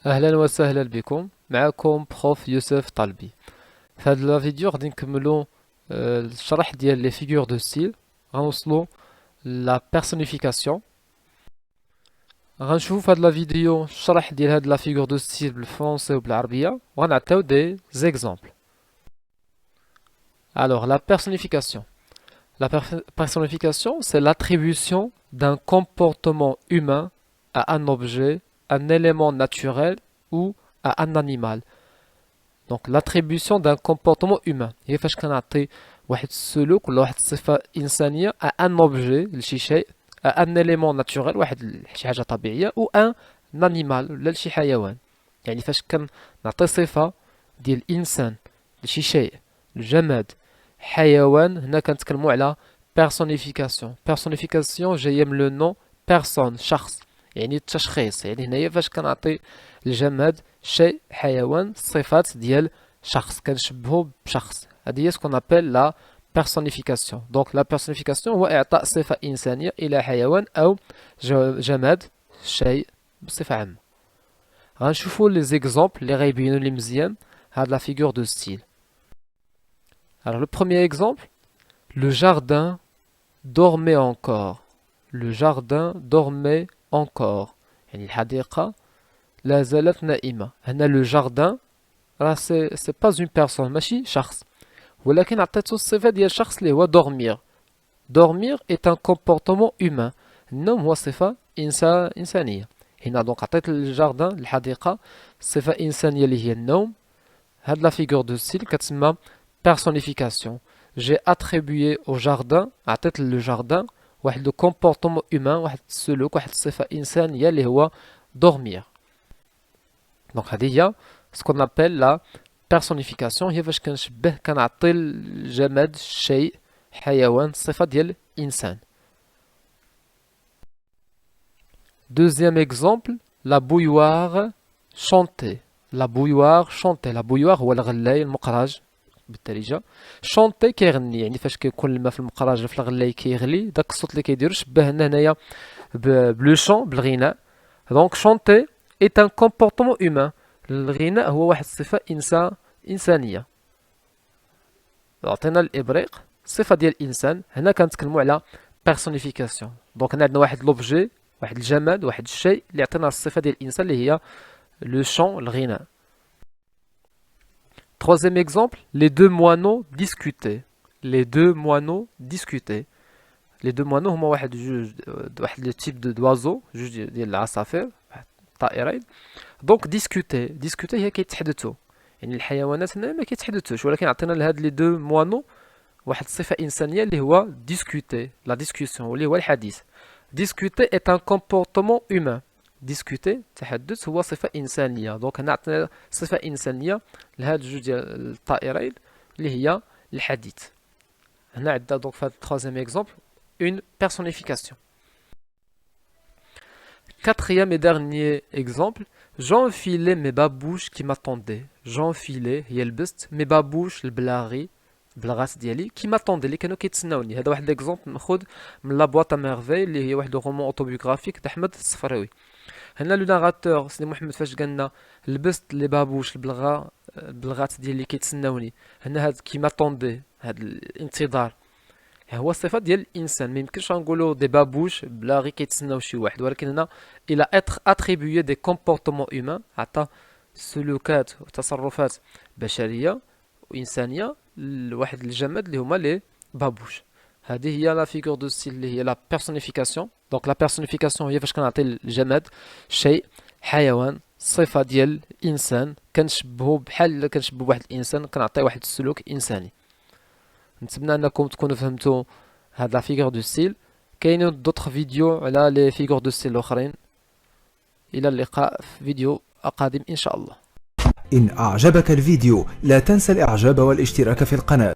اهلا وسهلا بكم. معكم بروف يوسف طلبي. في هذا الفيديو غادي نكملوا الشرح ديال لي فيغور دو ستيل. غنوصلوا لا بيرسونيفيكاسيون. غنشوفوا في هذا الفيديو الشرح ديال هاد لا فيغور دو ستيل بالفرنسي وبالعربيه وغنعطيو دي زيكزامبل. Alors la personnification. Personnification, c'est l'attribution d'un comportement humain à un objet, un élément naturel ou à un animal. Donc l'attribution d'un comportement humain هي فاش كنعطي واحد السلوك ولا واحد الصفة إنسانية à un objet لشي شيء à un élément naturel واحد شي حاجة طبيعية ou un animal ولا لشي حيوان. يعني فاش كنعطي صفة ديال إنسان لشي شيء جماد حيوان هنا كنتكلموا على personnification. Personnification جاية من لو نون personne شخص، يعني التشخيص. يعني هنايا فاش كنعطي الجماد شيء حيوان صفات ديال شخص كنشبهو بشخص، هذه هي سكون ابل لا بيرسونيفيكاسيون. دونك لا بيرسونيفيكاسيون هو اعطاء صفه انسانيه الى حيوان او جماد شيء بصفه عامه. غنشوفوا لي زيكزامبل اللي غيبينوا لي مزيان هاد لا فيغور دو ستيل. Alors le premier exemple, le jardin dormait encore. Le jardin dormait encore. يعني الحديقة لا زالت نائمة. هنا لو جاردان راه سي با اون بيرسون ماشي شخص، ولكن عطيتو الصفة ديال شخص اللي هو dormir. Dormir est un comportement humain. النوم هو صفة إنسانية. هنا دونك عطيت الجاردان الحديقة صفة إنسانية اللي هي النوم. هاد لا فيغور دو ستيل كتسمى personnification. J'ai attribué au jardin عطيت للجاردان واحد لو comportement humain، واحد السلوك، واحد الصفة إنسانية اللي هو dormir. دونك هذه هي سكون ابل لا بيرسونيفيكاسيون، هي فاش كنشبه كنعطي الجماد الشيء حيوان الصفة ديال إنسان. Deuxième exemple, la bouilloire chantait. La bouilloire chantait. La bouilloire هو الغلاي المقراج بالدارجة. شونتي كيغني، يعني فاش كيكون الماء في المقراج في الغلاي كيغلي داك الصوت اللي كيديرو شبهنا هنايا بلو شون بالغناء. دونك شونتي est un comportement humain. الغناء هو واحد الصفة إنسانية. عطينا الإبريق صفة ديال الإنسان. هنا كنتكلموا على personnification. دونك هنا عندنا واحد لوبجي، واحد الجماد، واحد الشيء اللي عطينا الصفة ديال الإنسان اللي هي لو شون الغناء. Troisième exemple, les deux moineaux discutaient. Les deux moineaux discutaient. Les deux moineaux هما واحد لو تيب d'oiseau، جوج ديال العصافير طائرين. دونك ديسكوتي هي كيتحدثوا، يعني الحيوانات هنا ما كيتحدثوش، ولكن عطينا لهاد لي دو موانو واحد الصفة إنسانية اللي هو ديسكوتي، لا ديسكوسيون اللي هو الحديث. ديسكوتي est un comportement humain. ديسكوتي التحدث هو صفة إنسانية. دونك هنا عطينا صفة إنسانية لهاد جوج ديال الطائرين اللي هي الحديث. هنا عندنا دونك في هاد التروازيام اكزومبل une personnification. Quatrième et dernier exemple, j'enfilais mes babouches qui m'attendaient. J'enfilais هي لبست mes babouches البلاغي البلاغات ديالي كي m'attendaient اللي كانوا كيتسناوني. هذا واحد ليكزومبل ماخوذ من لا بواط ا ميرفي اللي هي واحد رومون اوتوبيوغرافيك د احمد الصفراوي. هنا لو ناراتور سيدي محمد فاش قالنا لبست لي بابوش البلغات ديالي اللي كيتسناوني، هنا هاد كي m'attendait هاد الانتظار هو الصفة ديال الانسان. ما يمكنش نقولوا دي بابوش بلا غير كيتسناو شي واحد، ولكن هنا الى اتريبيو دي كومبورتمون هيومان، عطى سلوكات وتصرفات بشريه وانسانيه لواحد الجماد اللي هما لي بابوش. هذه هي لا فيغور دو ستيل اللي هي لا بيرسونيفيكاسيون. دونك لا بيرسونيفيكاسيون هي فاش كنعطي الجماد شيء حيوان صفه ديال انسان كنشبهو بحال كنشبهو بواحد الانسان، كنعطيه واحد السلوك انساني. نتمنى انكم تكونوا فهمتوا هاد لا فيغور دو ستيل. كاينين دوطخ فيديو على لي فيغور دو ستيل الاخرين. الى اللقاء في فيديو قادم ان شاء الله. إن أعجبك الفيديو لا تنسى الإعجاب والاشتراك في القناة.